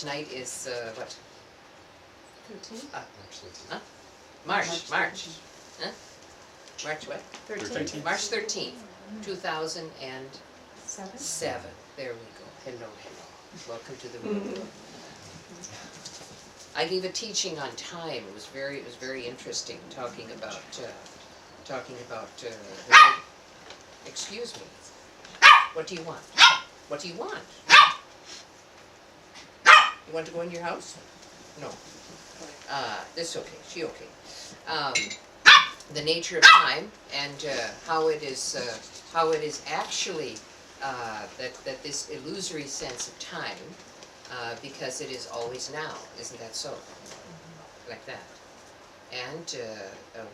Tonight is, what? 13th? Huh? March. Huh? March what? 13th. March 13th, 2007. There we go. Hello. Welcome to the room. I gave a teaching on time. It was very interesting, talking about excuse me. What do you want? What do you want? You want to go in your house? No. This okay. She okay. The nature of time and how it is actually that this illusory sense of time, because it is always now. Isn't that so? Like that. And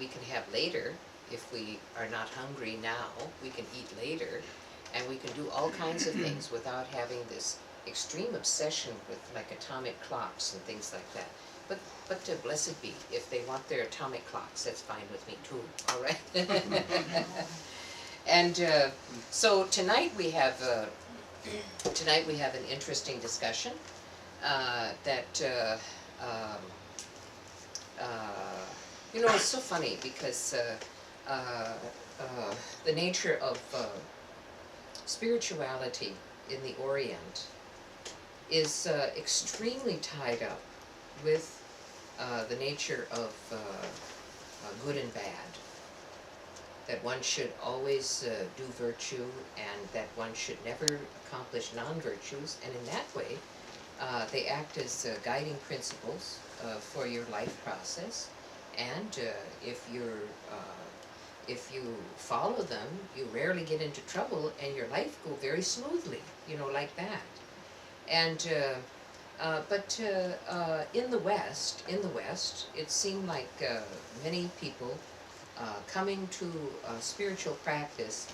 we can have later, if we are not hungry now, we can eat later, and we can do all kinds of things without having this extreme obsession with like atomic clocks and things like that. But blessed be, if they want their atomic clocks, that's fine with me too, all right? And so tonight we have an interesting discussion that you know, it's so funny because the nature of spirituality in the Orient is extremely tied up with the nature of good and bad. That one should always do virtue, and that one should never accomplish non-virtues, and in that way they act as guiding principles for your life process, and if you follow them, you rarely get into trouble, and your life go very smoothly, you know, like that. And but in the West, it seemed like many people coming to spiritual practice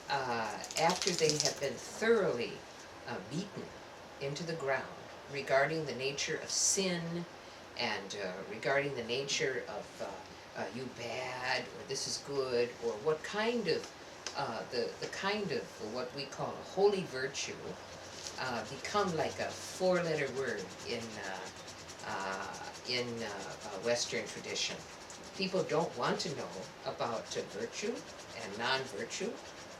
after they have been thoroughly beaten into the ground regarding the nature of sin and regarding the nature of you bad or this is good, or what kind of the kind of what we call a holy virtue become like a four-letter word in Western tradition. People don't want to know about virtue and non-virtue.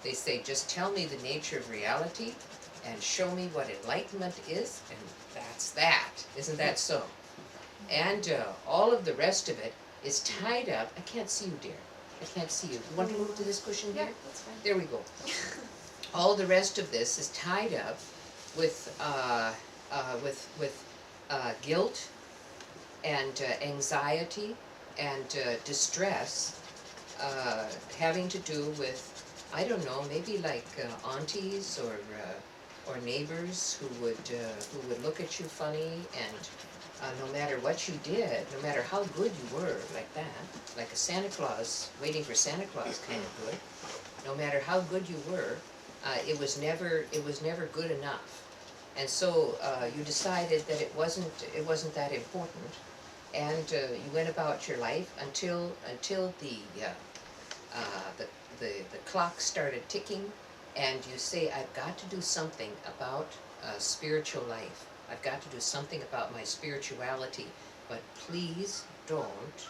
They say, just tell me the nature of reality and show me what enlightenment is, and that's that. Isn't that so? And all of the rest of it is tied up. I can't see you, dear. I can't see you. You want to move to this cushion here? Yeah, that's fine. There we go. All the rest of this is tied up with guilt and anxiety and distress, having to do with, I don't know, maybe like aunties or neighbors who would look at you funny, and no matter what you did, no matter how good you were, like that, like a Santa Claus waiting for Santa Claus kind of good. No matter how good you were, it was never good enough. And so you decided that it wasn't that important, and you went about your life until the clock started ticking, and you say, I've got to do something about spiritual life. I've got to do something about my spirituality, but please don't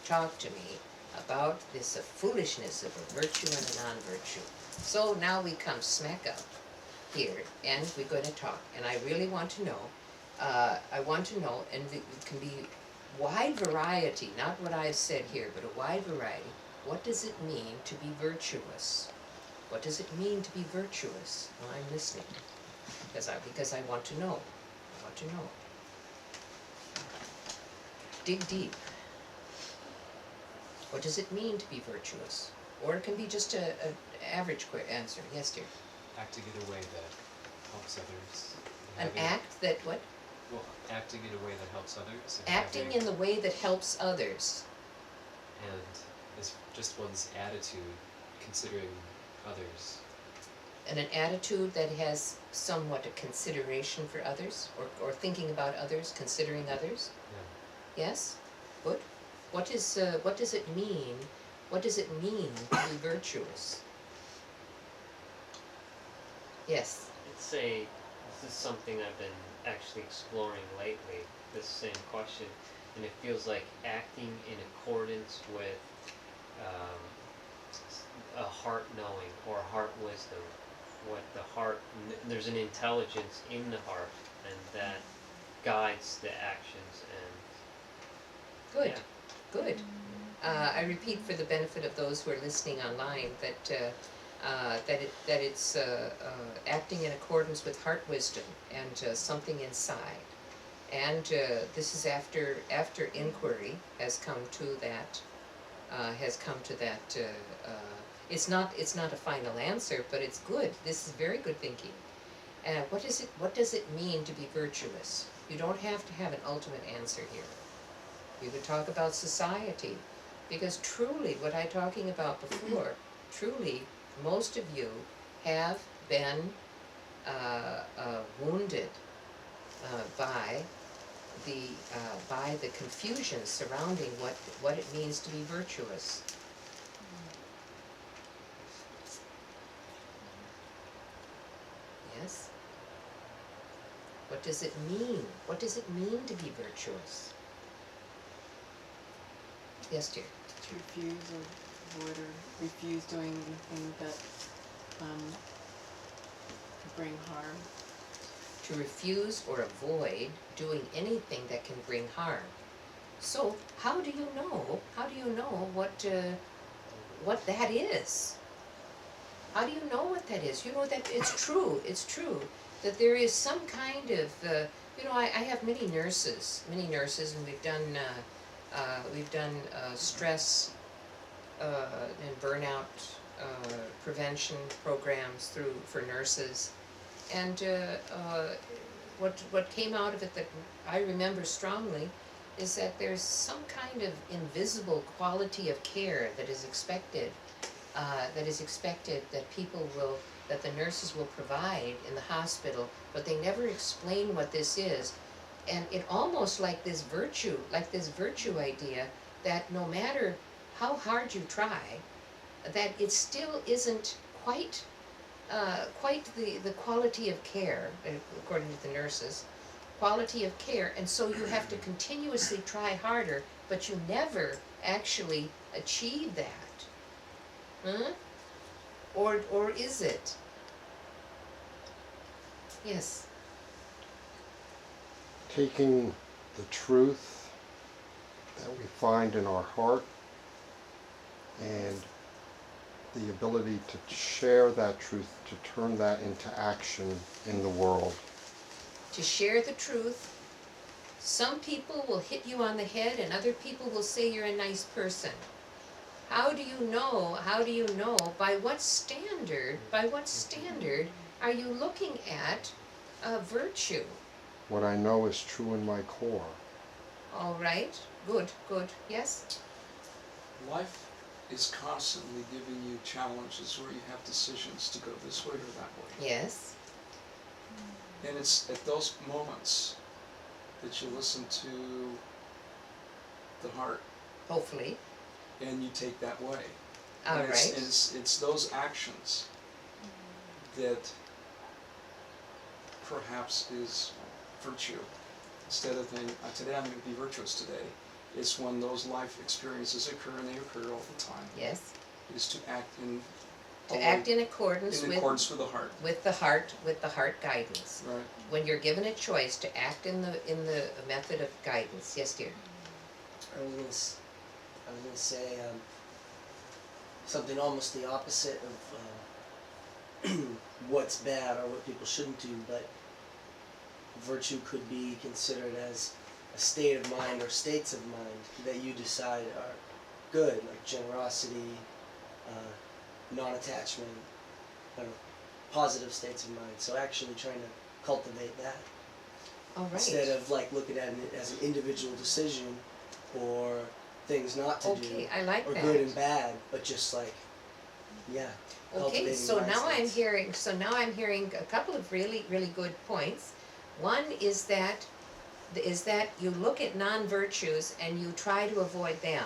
talk to me about this foolishness of a virtue and a non-virtue. So now we come smack up here, and we're going to talk, and I really want to know, and it can be wide variety, not what I've said here, but a wide variety. What does it mean to be virtuous? What does it mean to be virtuous? Well, I'm listening, because I want to know. I want to know. Dig deep. What does it mean to be virtuous? Or it can be just an average quick answer. Yes, dear. Acting in a way that helps others. An act that what? Well, acting in a way that helps others. And Acting in the way that helps others. And is just one's attitude, considering others. And an attitude that has somewhat a consideration for others, or thinking about others, considering others. Yeah. Yes? Good. What does it mean? What does it mean to be virtuous? Yes. I'd say this is something I've been actually exploring lately, this same question, and it feels like acting in accordance with a heart knowing or heart wisdom, what the heart, there's an intelligence in the heart, and that guides the actions and Good, good. I repeat for the benefit of those who are listening online that it's acting in accordance with heart wisdom and something inside, and this is after inquiry has come to that. It's not a final answer, but it's good. This is very good thinking. And what does it mean to be virtuous? You don't have to have an ultimate answer here. You could talk about society, because truly, what I talking about before, truly, most of you have been wounded by the confusion surrounding what it means to be virtuous. Yes? What does it mean? What does it mean to be virtuous? Yes, dear. To refuse or avoid or refuse doing anything that bring harm. To refuse or avoid doing anything that can bring harm. So, how do you know what that is? How do you know what that is? You know that it's true that there is some kind of, I have many nurses, and we've done stress and burnout prevention programs for nurses, and what came out of it that I remember strongly is that there's some kind of invisible quality of care that is expected that the nurses will provide in the hospital, but they never explain what this is. And it almost like this virtue idea that no matter how hard you try, that it still isn't quite the quality of care, according to the nurses, quality of care, and so you have to continuously try harder, but you never actually achieve that. Huh? Or is it? Yes. Taking the truth that we find in our heart and the ability to share that truth, to turn that into action in the world. To share the truth. Some people will hit you on the head and other people will say you're a nice person. How do you know? By what standard are you looking at virtue? What I know is true in my core. All right, good, yes? Life is constantly giving you challenges where you have decisions to go this way or that way. Yes. And it's at those moments that you listen to the heart. Hopefully. And you take that way. All and right. It's those actions that perhaps is virtue. Instead of saying, today I'm going to be virtuous today, it's when those life experiences occur, and they occur all the time. Yes. Is to act in accordance with the heart. With the heart guidance. Right. When you're given a choice to act in the method of guidance. Yes, dear. I was gonna say something almost the opposite of what's bad or what people shouldn't do, but virtue could be considered as a state of mind or states of mind that you decide are good, like generosity, non-attachment, positive states of mind. So actually trying to cultivate that. All right. Instead of like looking at it as an individual decision or things not to do. Okay, I like or that. good and bad, but just like, yeah. Okay, so mind now I'm states. hearing a couple of really, really good points. One is that you look at non-virtues and you try to avoid them.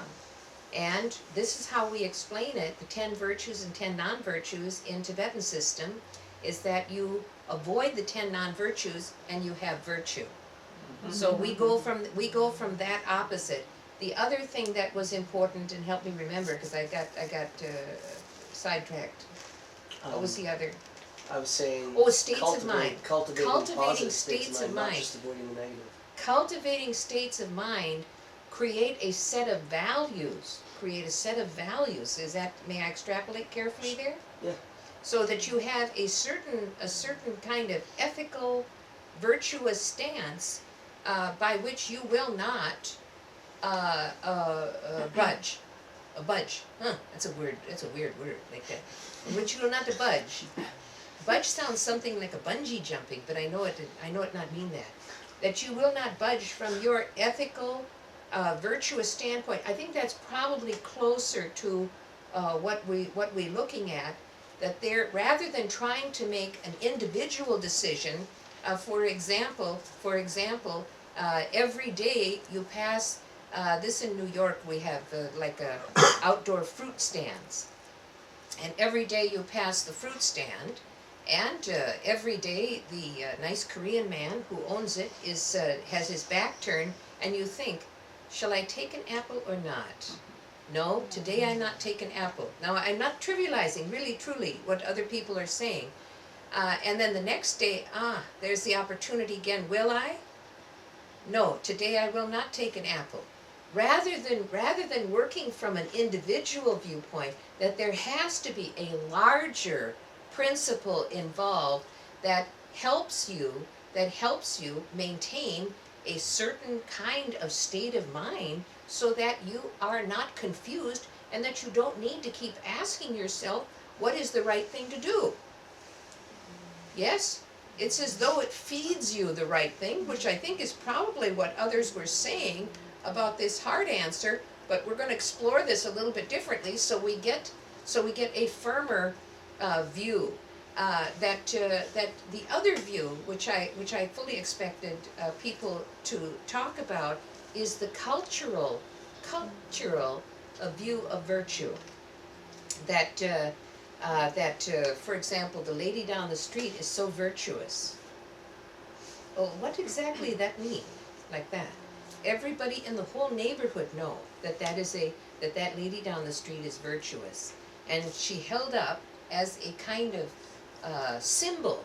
And this is how we explain it, the 10 virtues and 10 non-virtues in Tibetan system, is that you avoid the 10 non-virtues, and you have virtue. So we go from that opposite. The other thing that was important, and help me remember, because I got sidetracked. What was the other? I was saying. Oh, states of mind. Cultivating positive states of mind. not just avoiding the negative. Cultivating states of mind create a set of values. Is that, may I extrapolate carefully there? Yeah. So that you have a certain kind of ethical, virtuous stance by which you will not budge. Budge. That's a weird word like that. In which you will not budge. Budge sounds something like a bungee jumping, but I know it not mean that. That you will not budge from your ethical, virtuous standpoint. I think that's probably closer to what we're looking at. That there, rather than trying to make an individual decision, for example, every day you pass. This in New York we have like outdoor fruit stands, and every day you pass the fruit stand. And every day the nice Korean man who owns it has his back turned, and you think, shall I take an apple or not? No, today I not take an apple. Now I'm not trivializing, really truly, what other people are saying. And then the next day, there's the opportunity again. Will I? No, today I will not take an apple. Rather than working from an individual viewpoint, that there has to be a larger principle involved that helps you maintain a certain kind of state of mind, so that you are not confused and that you don't need to keep asking yourself what is the right thing to do. Yes, it's as though it feeds you the right thing, which I think is probably what others were saying about this hard answer, but we're going to explore this a little bit differently so we get a firmer view. That the other view, which I fully expected people to talk about, is the cultural view of virtue. That for example, the lady down the street is so virtuous. Well, what exactly that mean? Like that? Everybody in the whole neighborhood know that that lady down the street is virtuous, and she held up as a kind of symbol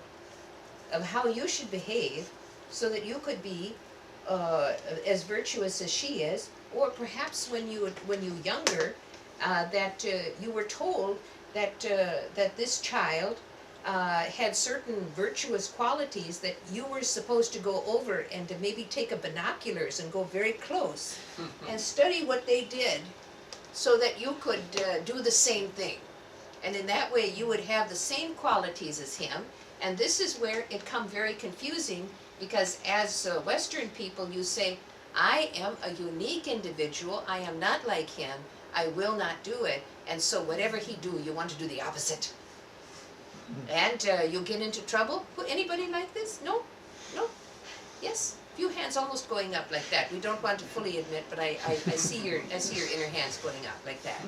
of how you should behave, so that you could be as virtuous as she is. Or perhaps when you younger, that you were told that this child had certain virtuous qualities that you were supposed to go over and to maybe take a binoculars and go very close and study what they did, so that you could do the same thing. And in that way you would have the same qualities as him. And this is where it comes very confusing, because as Western people you say, I am a unique individual, I am not like him, I will not do it, and so whatever he do, you want to do the opposite. And you'll get into trouble. Anybody like this? No? No? Yes? Few hands almost going up like that. We don't want to fully admit, but I see your inner hands going up like that.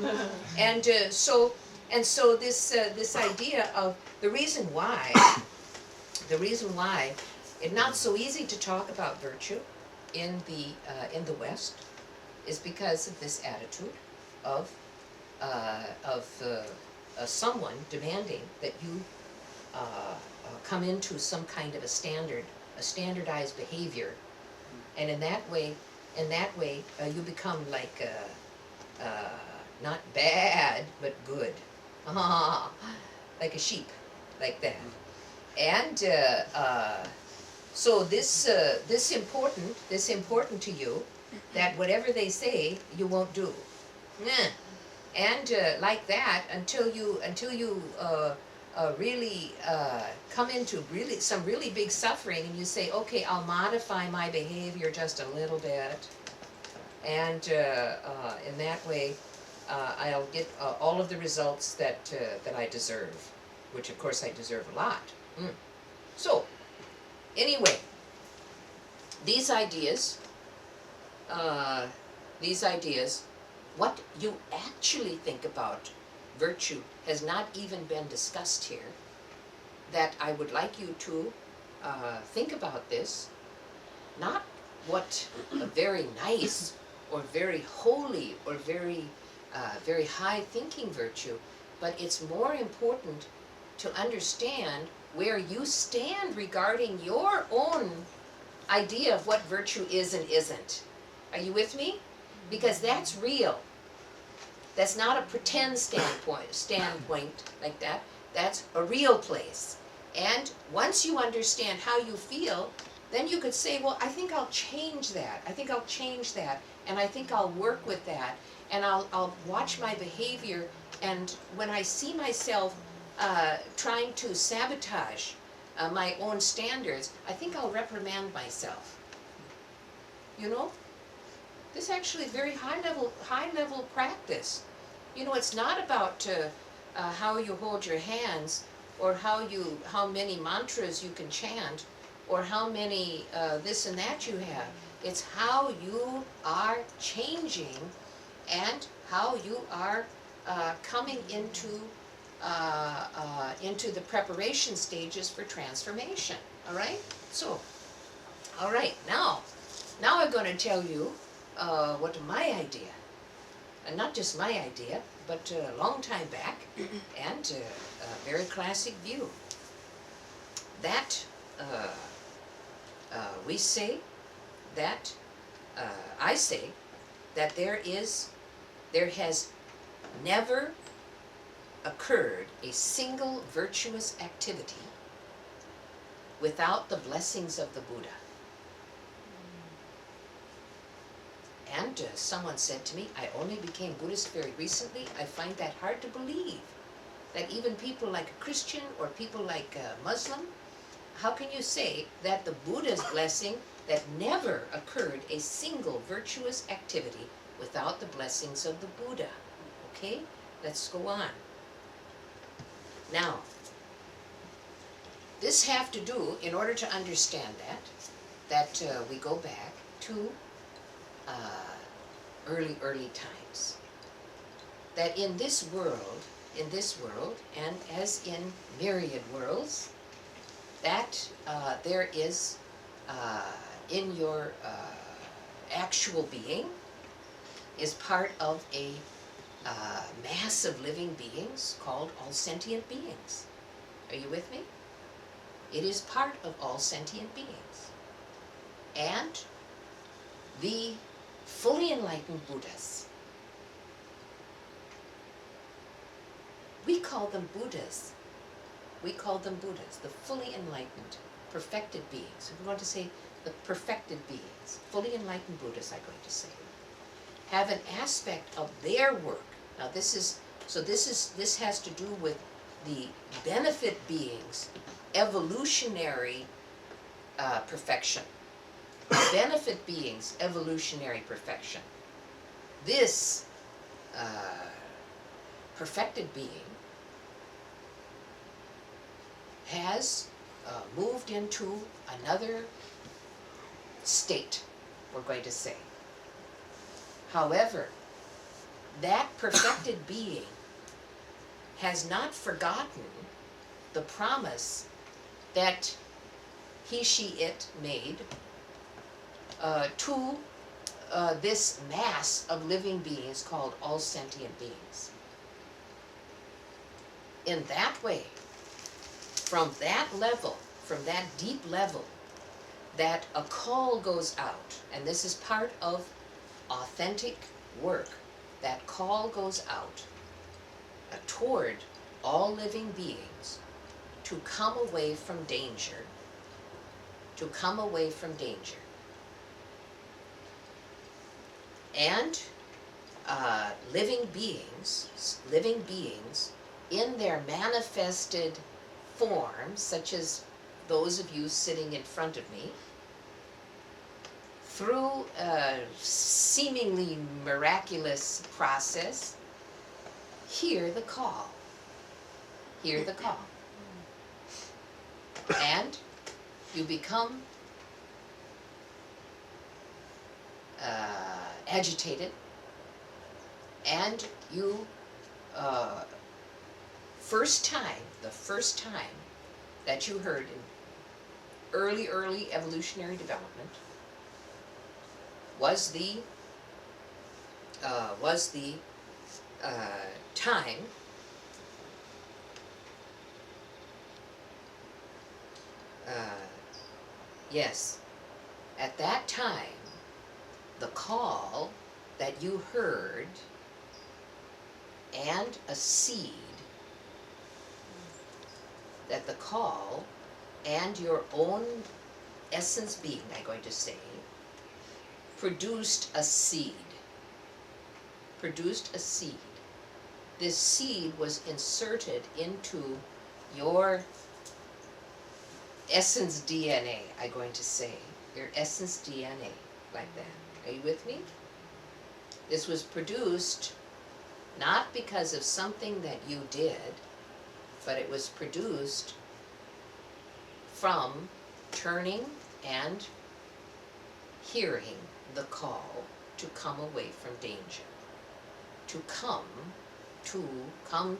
And so this idea of the reason why it's not so easy to talk about virtue in the West is because of this attitude of someone demanding that you come into some kind of a standardized behavior, and in that way you become like not bad but good, like a sheep, like that. And so this important to you, that whatever they say you won't do. And like that until you really come into some really big suffering, and you say, okay, I'll modify my behavior just a little bit, and in that way I'll get all of the results that I deserve, which of course I deserve a lot. So anyway, these ideas, what you actually think about virtue has not even been discussed here. that I would like you to think about this, not what a very nice or very holy or very high thinking virtue, but it's more important to understand where you stand regarding your own idea of what virtue is and isn't. Are you with me? Because that's real. That's not a pretend standpoint like that. That's a real place. And once you understand how you feel, then you could say, well, I think I'll change that. I think I'll change that. And I think I'll work with that. And I'll watch my behavior. And when I see myself trying to sabotage my own standards, I think I'll reprimand myself. You know? This is actually very high level practice. You know, it's not about how you hold your hands, or how many mantras you can chant, or how many this and that you have. It's how you are changing, and how you are coming into the preparation stages for transformation. All right. So, all right. Now I'm going to tell you what my idea, and not just my idea, but a long time back, and a very classic view, that we say that, I say that there has never occurred a single virtuous activity without the blessings of the Buddha. And someone said to me, I only became Buddhist very recently. I find that hard to believe, that even people like a Christian or people like a Muslim, how can you say that the Buddha's blessing, that never occurred a single virtuous activity without the blessings of the Buddha? Okay, let's go on. Now, this have to do, in order to understand that we go back to early times. That in this world, and as in myriad worlds, that there is in your actual being is part of a mass of living beings called all sentient beings. Are you with me? It is part of all sentient beings. And the fully enlightened Buddhas, we call them Buddhas. We call them Buddhas, the fully enlightened, perfected beings. We're going to say the perfected beings, fully enlightened Buddhas, I'm going to say, have an aspect of their work. Now this has to do with the benefit beings, evolutionary perfection. Benefit beings, evolutionary perfection. This perfected being has moved into another state, we're going to say. However, that perfected being has not forgotten the promise that he, she, it made to this mass of living beings called all sentient beings. In that way, from that level, from that deep level, that a call goes out, and this is part of authentic work, that call goes out toward all living beings to come away from danger, to come away from danger. And living beings in their manifested forms, such as those of you sitting in front of me, through a seemingly miraculous process, hear the call. Hear the call. And you become agitated, and you, the first time, that you heard in early evolutionary development was the time yes, at that time, the call that you heard and a seed, that the call and your own essence being, I'm going to say, produced a seed. Produced a seed. This seed was inserted into your essence DNA, I'm going to say. Your essence DNA, like that. Are you with me? This was produced not because of something that you did, but it was produced from turning and hearing the call to come away from danger, to come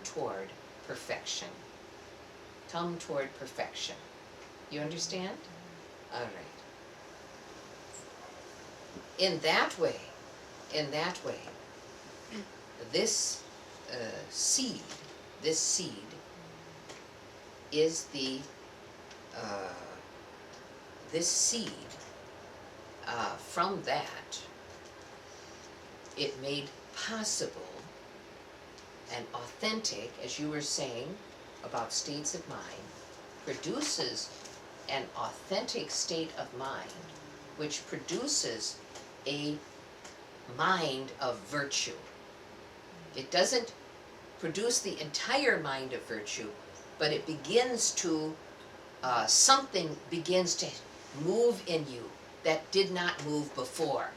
toward perfection. Come toward perfection. You understand? All right. In that way, this seed is the, from that, it made possible and authentic, as you were saying about states of mind, produces an authentic state of mind, which produces a mind of virtue. It doesn't produce the entire mind of virtue, but it begins to, something begins to move in you that did not move before.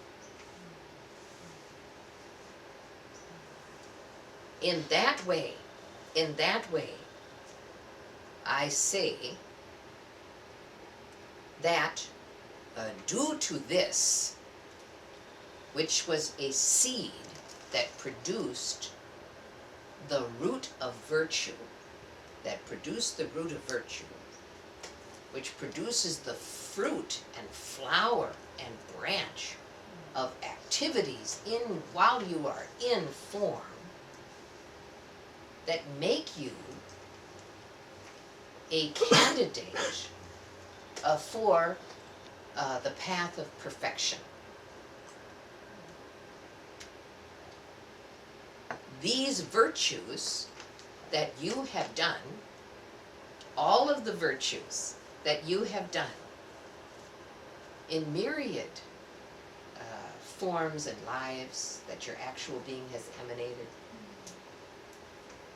In that way, I say that due to this, which was a seed that produced the root of virtue, which produces the fruit and flower and branch of activities while you are in form, that make you a candidate for the path of perfection. These virtues that you have done, all of the virtues that you have done in myriad forms and lives that your actual being has emanated,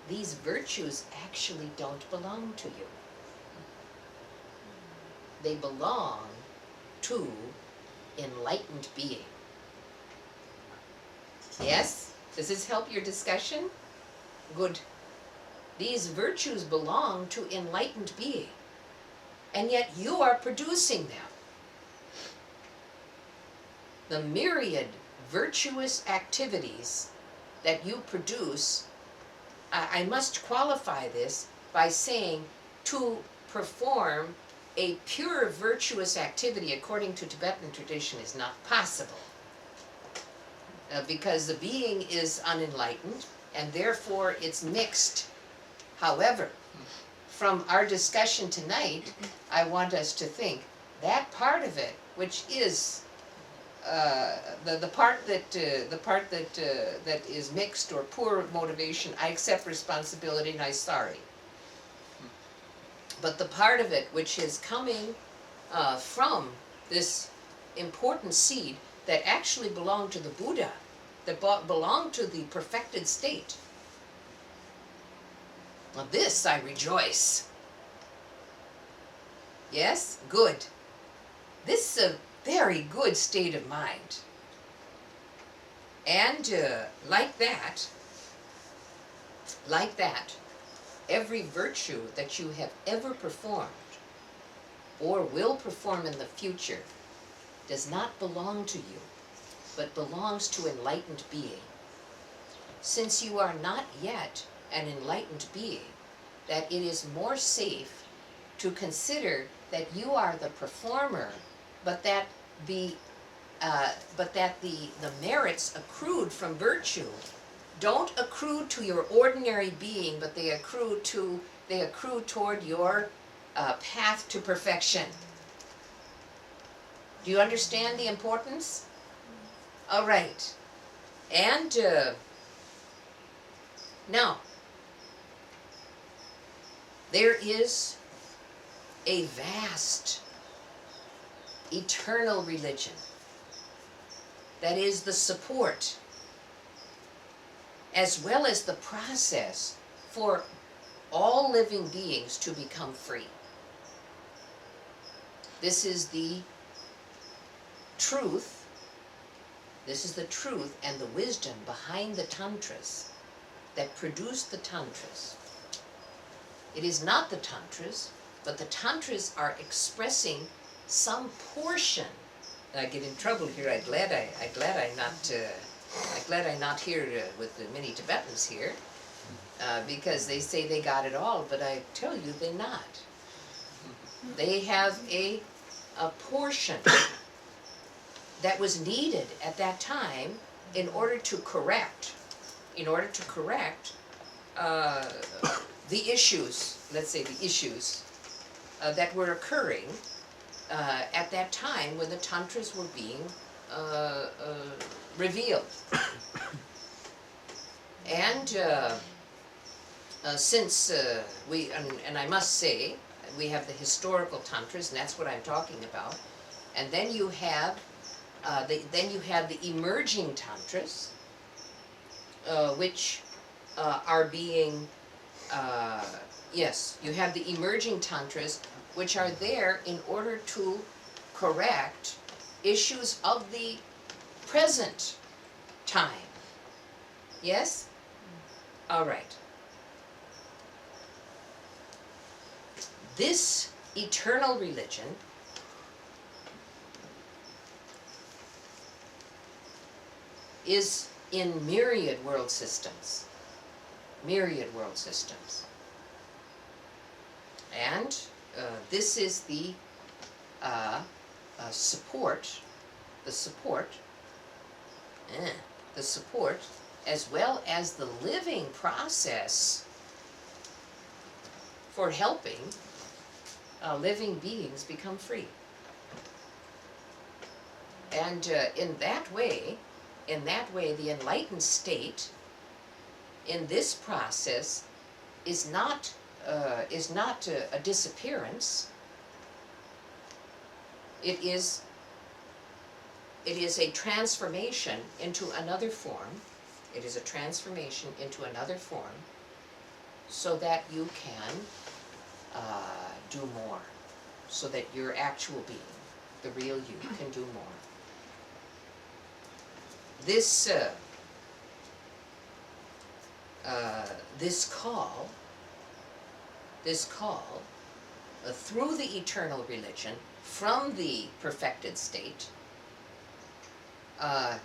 these virtues actually don't belong to you. They belong to enlightened being. Yes? Does this help your discussion? Good. These virtues belong to enlightened being, and yet you are producing them. The myriad virtuous activities that you produce, I must qualify this by saying to perform a pure virtuous activity according to Tibetan tradition is not possible. Because the being is unenlightened, and therefore it's mixed. However, from our discussion tonight, I want us to think that part of it, which is the part that is mixed or poor motivation, I accept responsibility and I'm sorry. But the part of it which is coming from this important seed that actually belonged to the Buddha, that belonged to the perfected state. Of this I rejoice. Yes? Good. This is a very good state of mind. And like that, every virtue that you have ever performed or will perform in the future does not belong to you, but belongs to enlightened being. Since you are not yet an enlightened being, that it is more safe to consider that you are the performer, but that the merits accrued from virtue don't accrue to your ordinary being, but they accrue toward your path to perfection. Do you understand the importance? All right. And now, there is a vast, eternal religion that is the support as well as the process for all living beings to become free. This is the truth. This is the truth and the wisdom behind the tantras that produced the tantras. It is not the tantras, but the tantras are expressing some portion. I get in trouble here. I'm glad I'm not here with the many Tibetans here, because they say they got it all, but I tell you they're not. They have a portion that was needed at that time in order to correct the issues, let's say the issues that were occurring at that time when the tantras were being revealed. And since we, and I must say, we have the historical tantras, and that's what I'm talking about, and then you have the emerging tantras, which are being, yes, you have the emerging tantras, which are there in order to correct issues of the present time. Yes? All right. This eternal religion is in myriad world systems. Myriad world systems. And this is the support, as well as the living process for helping living beings become free. And in that way, the enlightened state in this process is not a disappearance. It is a transformation into another form. It is a transformation into another form so that you can do more, so that your actual being, the real you, can do more. This call through the eternal religion from the perfected state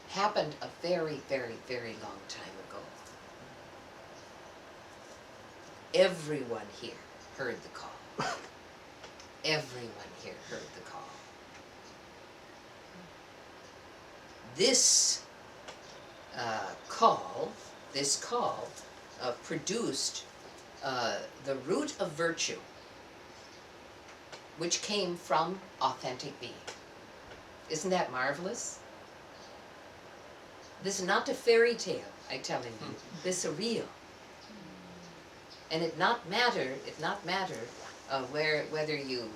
happened a very, very, very long time ago. Everyone here heard the call. Everyone here heard the call. This call produced the root of virtue, which came from authentic being. Isn't that marvelous? This is not a fairy tale, I'm telling you. This is real. And it not matter whether you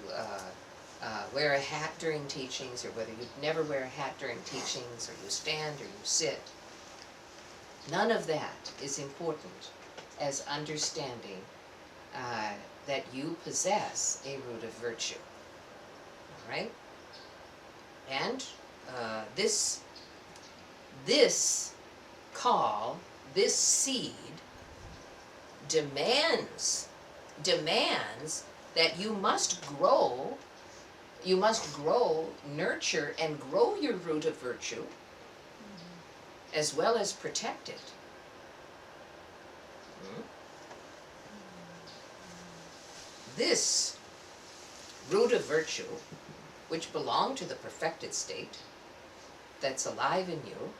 wear a hat during teachings, or whether you never wear a hat during teachings, or you stand or you sit. None of that is important as understanding that you possess a root of virtue. All right? And this call, this seed, demands that you must grow, nurture, and grow your root of virtue, as well as protect it. This root of virtue, which belong to the perfected state, that's alive in you.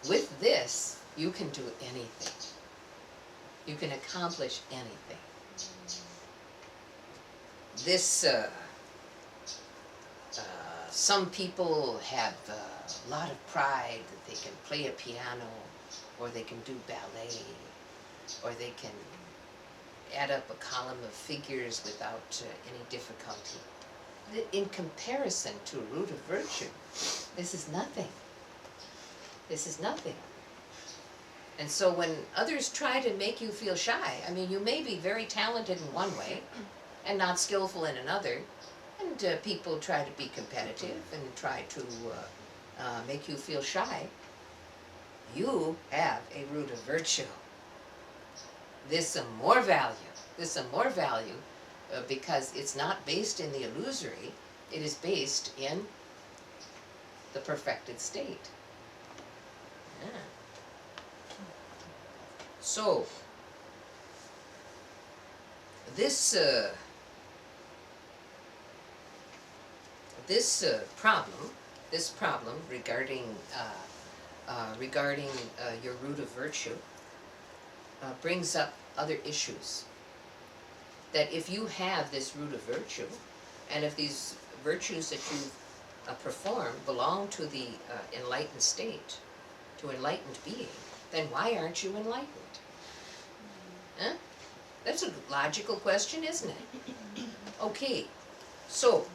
With this, you can do anything. You can accomplish anything. This, some people have a lot of pride that they can play a piano, or they can do ballet, or they can add up a column of figures without any difficulty. In comparison to a root of virtue, this is nothing. This is nothing. And so when others try to make you feel shy, I mean, you may be very talented in one way and not skillful in another, and people try to be competitive and try to make you feel shy. You have a root of virtue. There's some more value. There's some more value because it's not based in the illusory. It is based in the perfected state. Yeah. So, this problem regarding your root of virtue brings up other issues. That if you have this root of virtue, and if these virtues that you perform belong to the enlightened state, to enlightened being, then why aren't you enlightened? Huh? That's a logical question, isn't it? Okay, so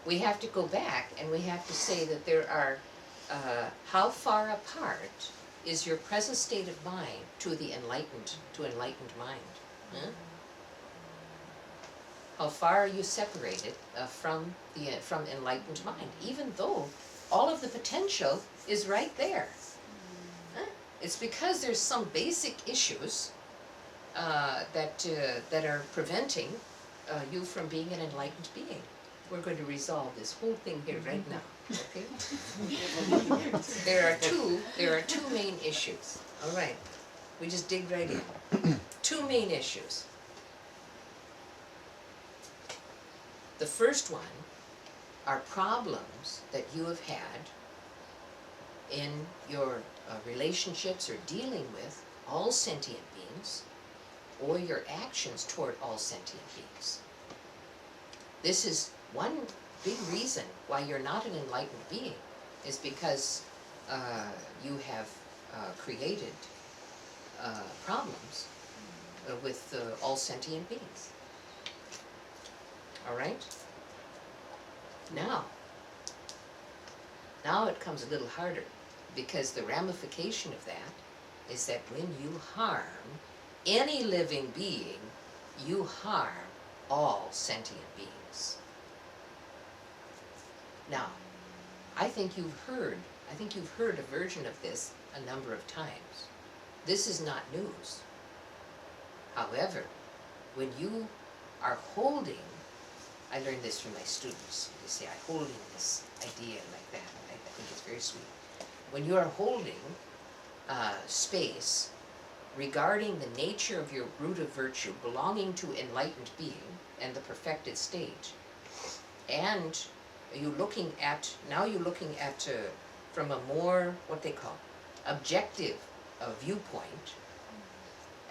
we have to go back and we have to say that there are, how far apart is your present state of mind to the enlightened mind? Huh? How far are you separated from enlightened mind, even though all of the potential is right there? Huh? It's because there's some basic issues that are preventing you from being an enlightened being. We're going to resolve this whole thing here right now. Okay? There are two main issues. All right. We just dig right in. Two main issues. The first one are problems that you have had in your relationships or dealing with all sentient beings, or your actions toward all sentient beings. This is one big reason why you're not an enlightened being, is because you have created problems with all sentient beings. All right? Now it comes a little harder, because the ramification of that is that when you harm any living being, you harm all sentient beings. Now, I think you've heard a version of this a number of times. This is not news. However, when you are holding, I learned this from my students, they say, I'm holding this idea like that. I think it's very sweet. When you are holding space regarding the nature of your root of virtue belonging to enlightened being and the perfected state, and you're looking at from a more, what they call, objective viewpoint,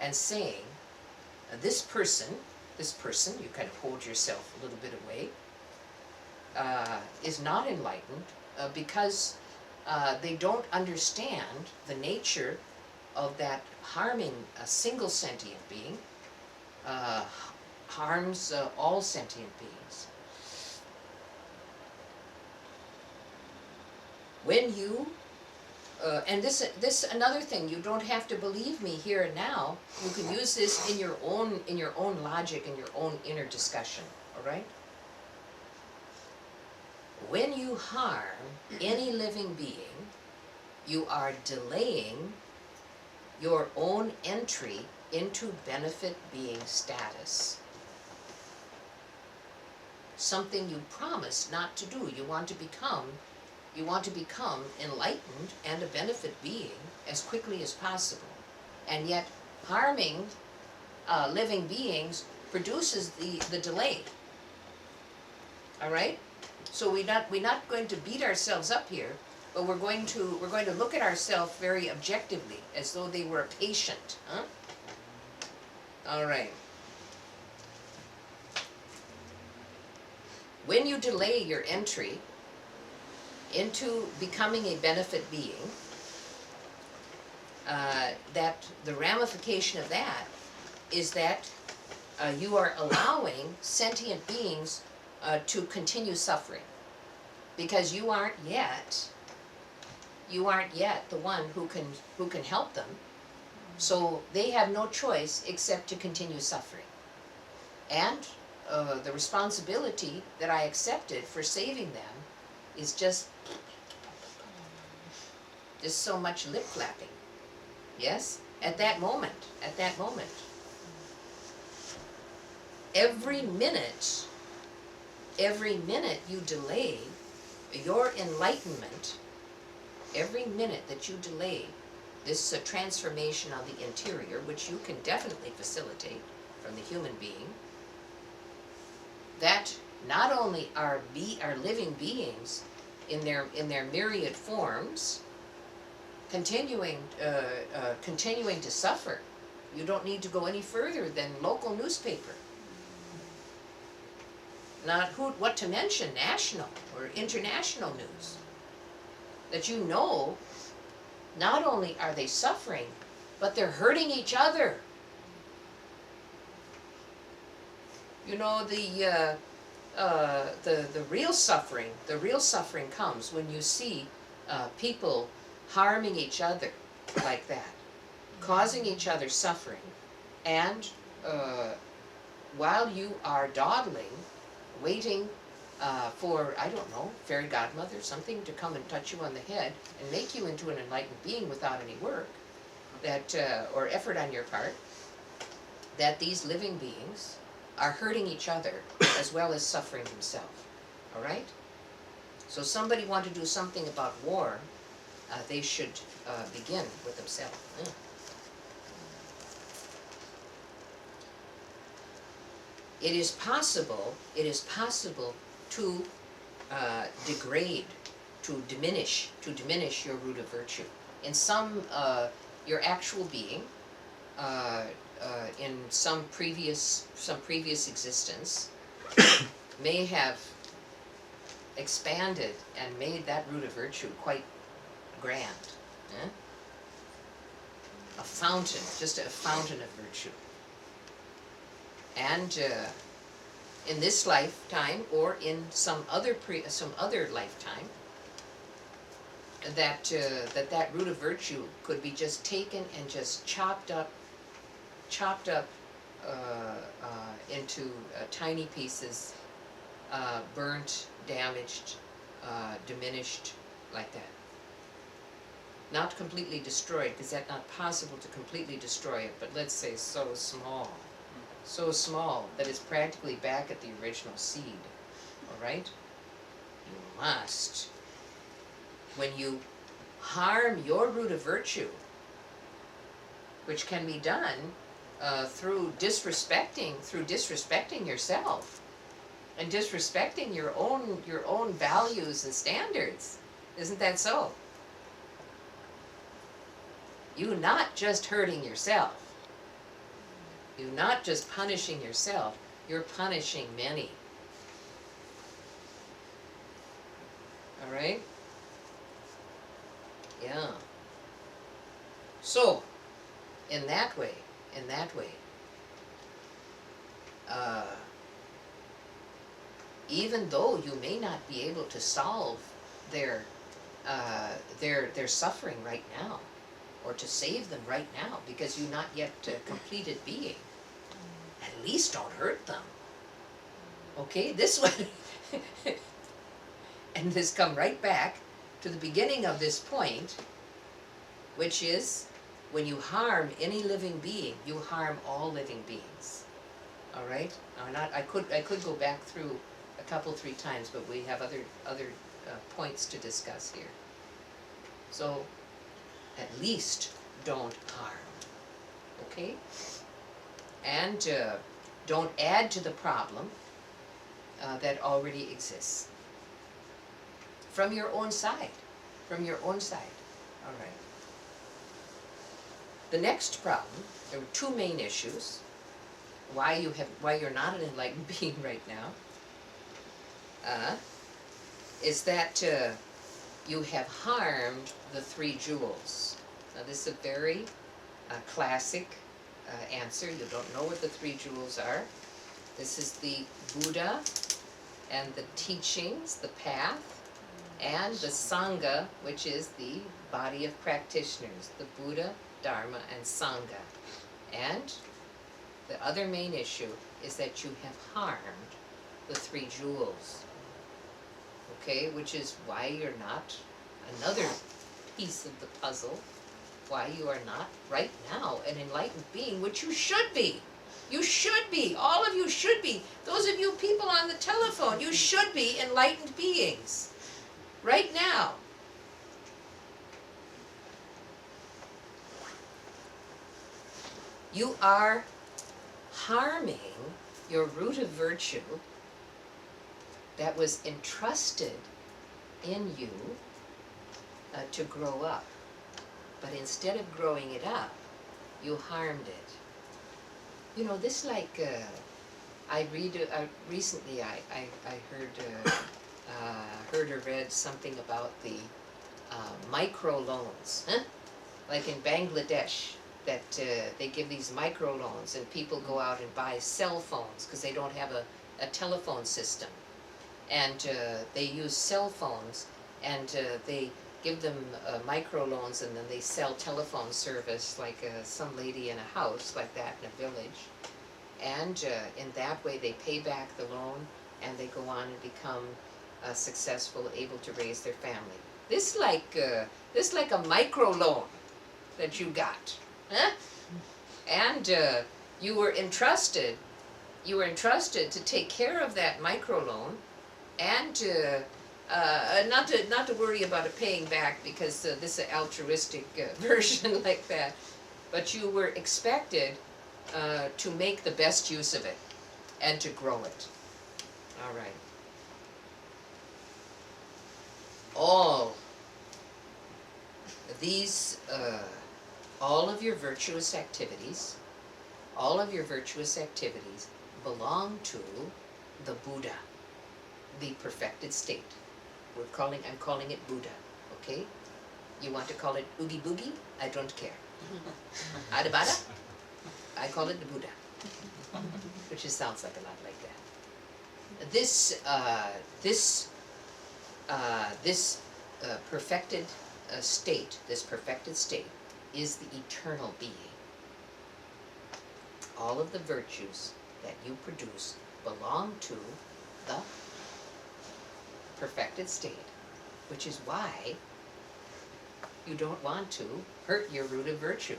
and saying, this person, you kind of hold yourself a little bit away, is not enlightened because they don't understand the nature of that harming a single sentient being harms all sentient beings. When you and this another thing, you don't have to believe me here and now. You can use this in your own logic, in your own inner discussion. All right. When you harm any living being, you are delaying your own entry into benefit being status. Something you promised not to do. You want to become enlightened and a benefit being as quickly as possible. And yet harming living beings produces the delay. All right? So we're not going to beat ourselves up here, but we're going to look at ourselves very objectively, as though they were a patient, huh? All right. When you delay your entry into becoming a benefit being, that the ramification of that is that you are allowing sentient beings to continue suffering, because you aren't yet the one who can help them, so they have no choice except to continue suffering. And the responsibility that I accepted for saving them is just so much lip flapping. Yes? At that moment. Every minute you delay your enlightenment, every minute that you delay this transformation of the interior, which you can definitely facilitate from the human being, that not only are living beings in their myriad forms continuing to suffer. You don't need to go any further than local newspaper. Not what to mention national or international news. That you know, not only are they suffering, but they're hurting each other. You know, the real suffering comes when you see people harming each other like that, causing each other suffering, and while you are dawdling, waiting for, I don't know, fairy godmother, something to come and touch you on the head and make you into an enlightened being without any work, that or effort on your part, that these living beings are hurting each other as well as suffering themselves. All right? So somebody want to do something about war, they should begin with themselves. It is possible to degrade, to diminish your root of virtue. In some, your actual being, in some previous existence, may have expanded and made that root of virtue quite grand. A fountain, just a fountain of virtue. And in this lifetime, or in some other lifetime, that root of virtue could be just taken and just chopped up into tiny pieces, burnt, damaged, diminished, like that. Not completely destroyed, because that's not possible to completely destroy it, but let's say so small that it's practically back at the original seed. All right? You must, when you harm your root of virtue, which can be done through disrespecting yourself and disrespecting your own values and standards. Isn't that so? You're not just hurting yourself. You're not just punishing yourself, you're punishing many. All right? Yeah. So, in that way, even though you may not be able to solve their suffering right now, or to save them right now, because you're not yet a completed being, at least don't hurt them. Okay, this one, and this come right back to the beginning of this point, which is, when you harm any living being, you harm all living beings. All right? I could go back through a couple, 3 times, but we have other points to discuss here. So, at least don't harm. Okay? And Don't add to the problem that already exists. From your own side. From your own side. All right. The next problem, there were two main issues. Why you're not an enlightened being right now, is that you have harmed the three jewels. Now this is a very classic answer. You don't know what the three jewels are. This is the Buddha and the teachings, the path, and the Sangha, which is the body of practitioners, the Buddha, Dharma, and Sangha. And the other main issue is that you have harmed the three jewels. Okay, which is why you're not, another piece of the puzzle, why you are not right now an enlightened being, which you should be. You should be. All of you should be. Those of you people on the telephone, you should be enlightened beings. Right now. You are harming your root of virtue that was entrusted in you to grow up. But instead of growing it up, you harmed it. You know, this like, recently I heard or read something about the microloans, huh? Like in Bangladesh, that they give these microloans and people go out and buy cell phones because they don't have a telephone system. And they use cell phones and they give them microloans, and then they sell telephone service like some lady in a house like that in a village. And in that way they pay back the loan and they go on and become successful, able to raise their family. This like a microloan that you got, huh? And you were entrusted to take care of that microloan, and not to worry about it paying back, because this is an altruistic version like that. But you were expected to make the best use of it and to grow it. All right. All these, all of your virtuous activities belong to the Buddha, the perfected state. I'm calling it Buddha, okay? You want to call it Oogie Boogie? I don't care. Adabada? I call it the Buddha, which just sounds like a lot like that. This perfected state is the eternal being. All of the virtues that you produce belong to the perfected state, which is why you don't want to hurt your root of virtue.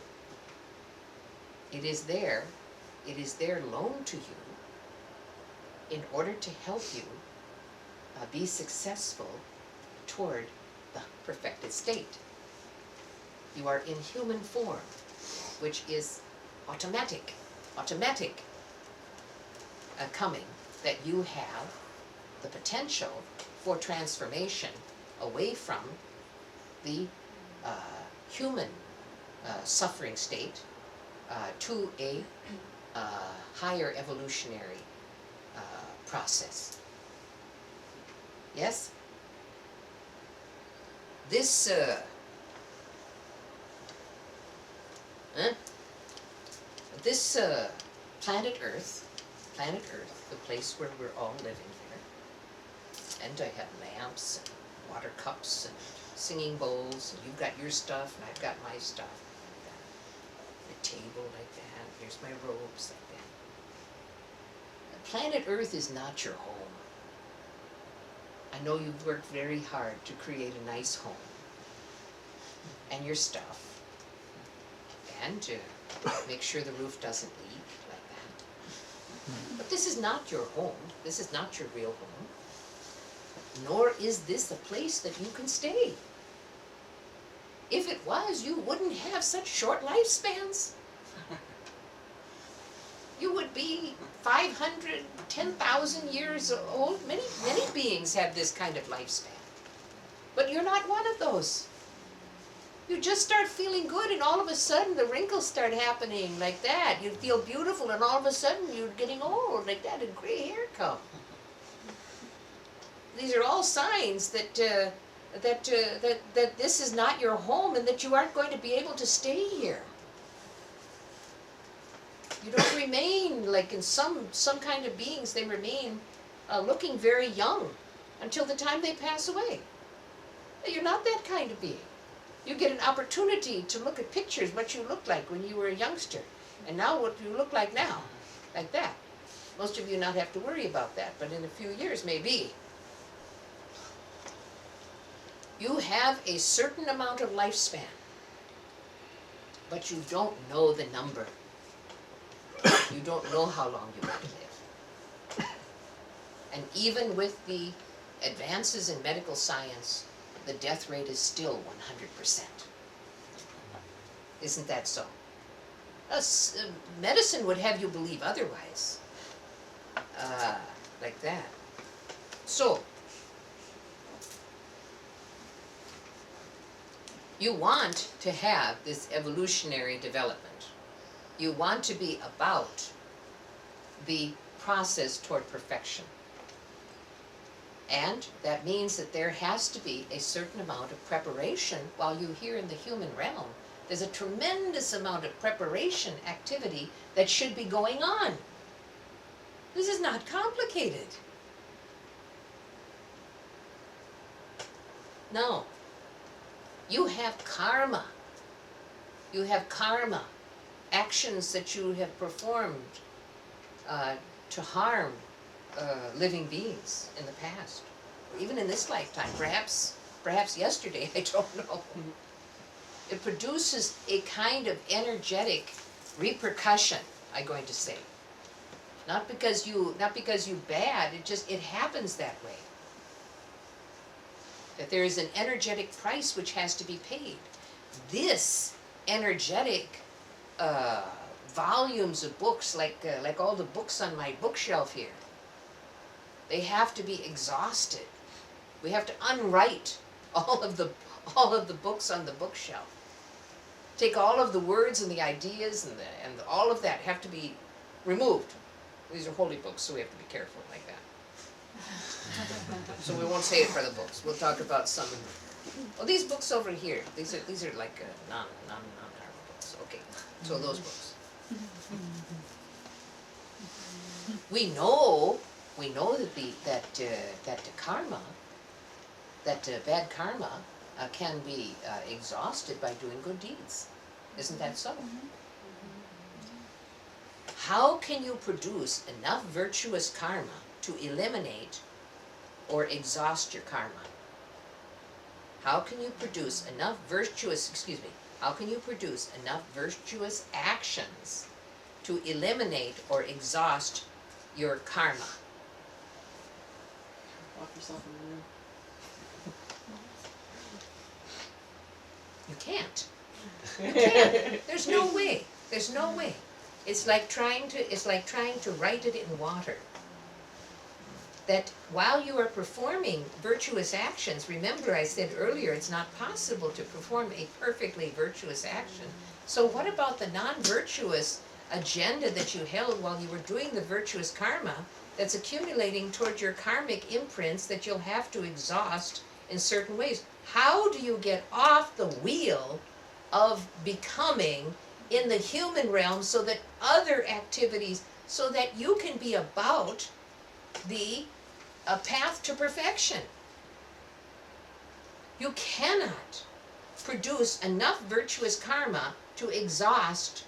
It is there loaned to you in order to help you be successful toward the perfected state. You are in human form, which is automatic coming, that you have the potential for transformation away from the human suffering state to a higher evolutionary process. Yes? This planet Earth, the place where we're all living here, and I have lamps and water cups and singing bowls, and you've got your stuff and I've got my stuff like that. A table like that, here's my robes like that. Planet Earth is not your home. I know you've worked very hard to create a nice home, and your stuff, and to make sure the roof doesn't leak like that. But this is not your home. This is not your real home. Nor is this a place that you can stay. If it was, you wouldn't have such short lifespans. you would be 500, 10,000 years old. Many beings have this kind of lifespan. But you're not one of those. You just start feeling good, and all of a sudden the wrinkles start happening like that. You feel beautiful, and all of a sudden you're getting old like that, and gray hair come. These are all signs that this is not your home, and that you aren't going to be able to stay here. You don't remain like in some kind of beings. They remain looking very young until the time they pass away. You're not that kind of being. You get an opportunity to look at pictures, what you looked like when you were a youngster, and now what you look like now, like that. Most of you not have to worry about that, but in a few years, maybe. You have a certain amount of lifespan, but you don't know the number. You don't know how long you're going to live. And even with the advances in medical science, the death rate is still 100%. Isn't that so? Medicine would have you believe otherwise. Like that. So, you want to have this evolutionary development. You want to be about the process toward perfection. And that means that there has to be a certain amount of preparation while you're here in the human realm. There's a tremendous amount of preparation activity that should be going on. This is not complicated. No. You have karma. You have karma. Actions that you have performed to harm living beings in the past, or even in this lifetime, perhaps yesterday, I don't know. It produces a kind of energetic repercussion, I'm going to say. Not because you bad, it happens that way. That there is an energetic price which has to be paid. This energetic volumes of books, like all the books on my bookshelf here, they have to be exhausted. We have to unwrite all of the books on the bookshelf. Take all of the words and the ideas and all of that have to be removed. These are holy books, so we have to be careful like that. So we won't say it for the books. We'll talk about some. Well, these books over here. These are like non-karma books. Okay, so those books. We know that the karma, bad karma, can be exhausted by doing good deeds. Isn't that so? How can you produce enough virtuous karma to eliminate or exhaust your karma? How can you produce enough virtuous actions to eliminate or exhaust your karma? Lock yourself in the room. You can't. You can't. There's no way. There's no way. It's like trying to write it in water. That while you are performing virtuous actions, remember I said earlier it's not possible to perform a perfectly virtuous action. So what about the non-virtuous agenda that you held while you were doing the virtuous karma that's accumulating toward your karmic imprints that you'll have to exhaust in certain ways? How do you get off the wheel of becoming in the human realm so that other activities, so that you can be about the path to perfection? You cannot produce enough virtuous karma to exhaust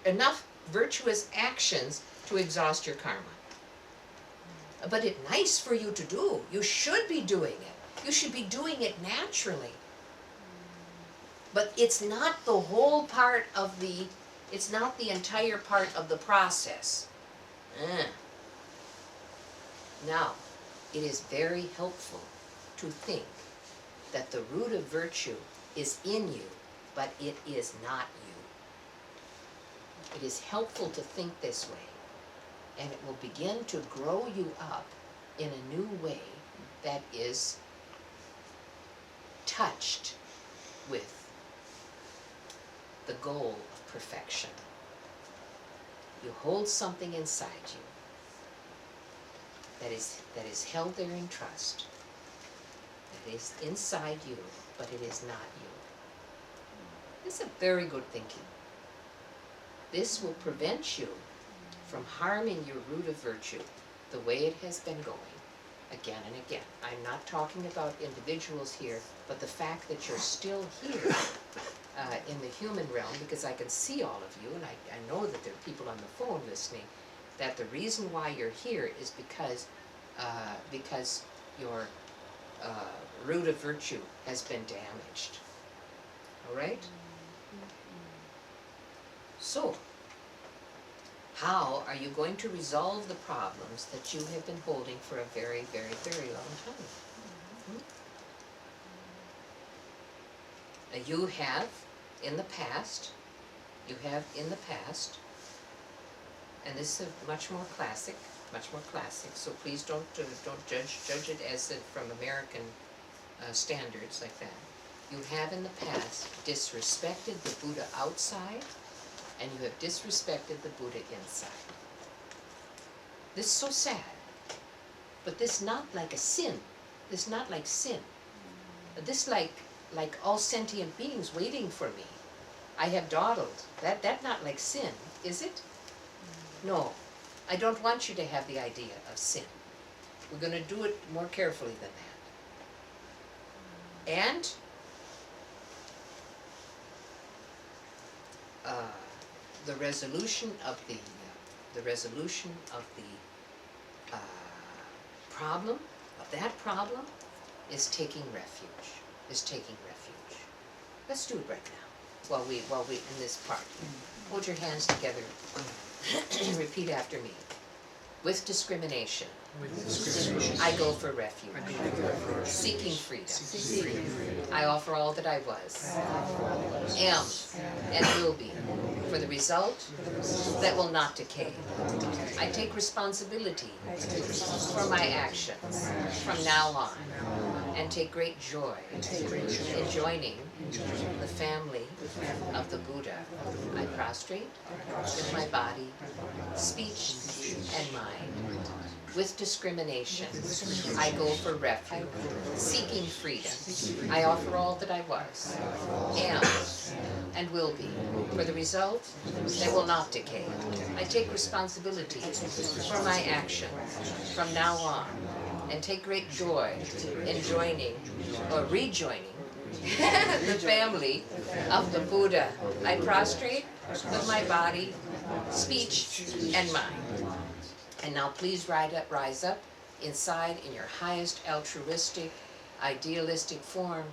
enough virtuous actions to exhaust your karma. But it's nice for you to do. You should be doing it. You should be doing it naturally. But it's not the whole part of it's not the entire part of the process. Now, it is very helpful to think that the root of virtue is in you, but it is not you. It is helpful to think this way, and it will begin to grow you up in a new way that is touched with the goal of perfection. You hold something inside you that is held there in trust, that is inside you, but it is not you. This is a very good thinking. This will prevent you from harming your root of virtue the way it has been going again and again. I'm not talking about individuals here, but the fact that you're still here in the human realm, because I can see all of you, and I know that there are people on the phone listening, that the reason why you're here is because your root of virtue has been damaged. All right? So, how are you going to resolve the problems that you have been holding for a very, very, very long time? You have in the past, and this is much more classic, so please don't judge it as from American standards like that. You have in the past disrespected the Buddha outside, and you have disrespected the Buddha inside. This is so sad, but this not like a sin. This not like sin. This like all sentient beings waiting for me. I have dawdled. That not like sin, is it? No, I don't want you to have the idea of sin. We're going to do it more carefully than that. And the resolution of the problem of that problem is taking refuge. Let's do it right now. While we in this part. Hold your hands together. Repeat after me. With discrimination, I go for refuge. Seeking freedom. I offer all that I was, am, and will be, for the result that will not decay. I take responsibility for my actions from now on, and take great joy in joining the family of the Buddha. I prostrate with my body, speech, and mind. With discrimination, I go for refuge, seeking freedom. I offer all that I was, am, and will be, for the result that will not decay. I take responsibility for my actions from now on, and take great joy in joining, or rejoining, the family of the Buddha. I prostrate with my body, speech, and mind. And now please rise up inside in your highest altruistic, idealistic form,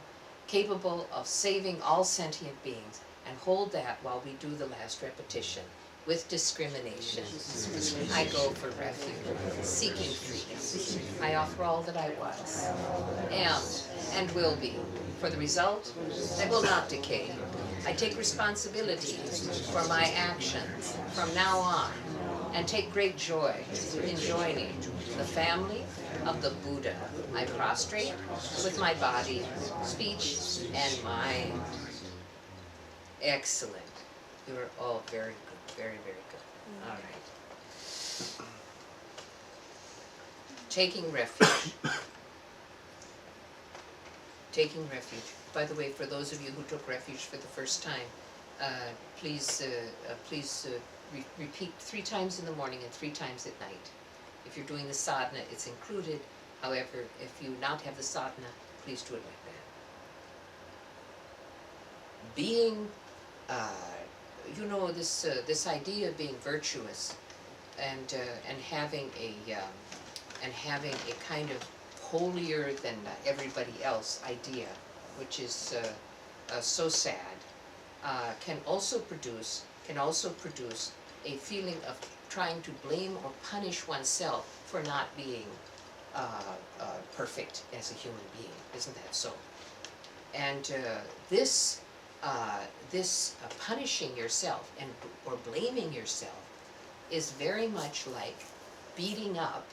capable of saving all sentient beings, and hold that while we do the last repetition. With discrimination, I go for refuge, seeking freedom. I offer all that I was, am, and will be, for the result that will not decay. I take responsibility for my actions from now on, and take great joy in joining the family of the Buddha. I prostrate with my body, speech, and mind. Excellent. You are all very good, very, very good. All right. Taking refuge. Taking refuge. By the way, for those of you who took refuge for the first time, please repeat 3 times in the morning and 3 times at night. If you're doing the sadhana, it's included. However, if you not have the sadhana, please do it like that. Being, this idea of being virtuous, and having a kind of holier than everybody else idea, which is so sad, can also produce a feeling of trying to blame or punish oneself for not being perfect as a human being. Isn't that so? And this this punishing yourself and or blaming yourself is very much like beating up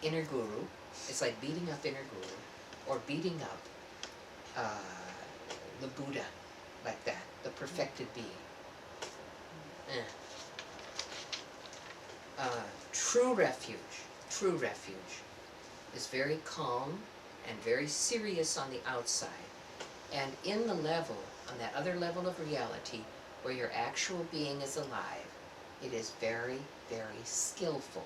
inner guru. It's like beating up inner guru, or beating up the Buddha, like that, the perfected being. True refuge is very calm and very serious on the outside, and in the level, on that other level of reality, where your actual being is alive, it is very, very skillful.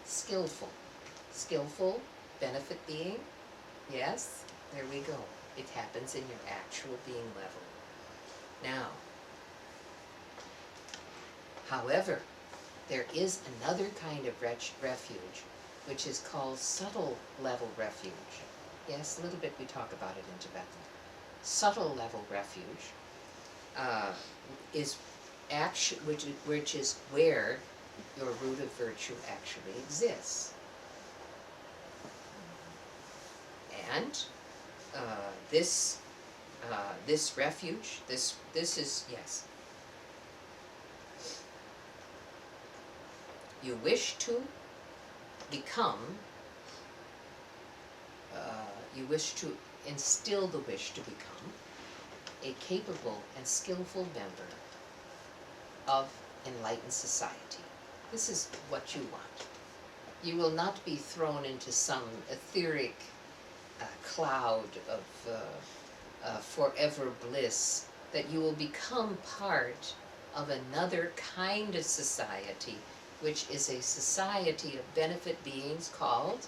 Skillful, benefit being, yes, there we go. It happens in your actual being level. Now, however, there is another kind of refuge, which is called subtle level refuge. Yes, a little bit we talk about it in Tibetan. Subtle level refuge is which is where your root of virtue actually exists. And this refuge, this is, yes. You wish to become, you wish to instill the wish to become a capable and skillful member of enlightened society. This is what you want. You will not be thrown into some etheric cloud of forever bliss, that you will become part of another kind of society, which is a society of benefit beings called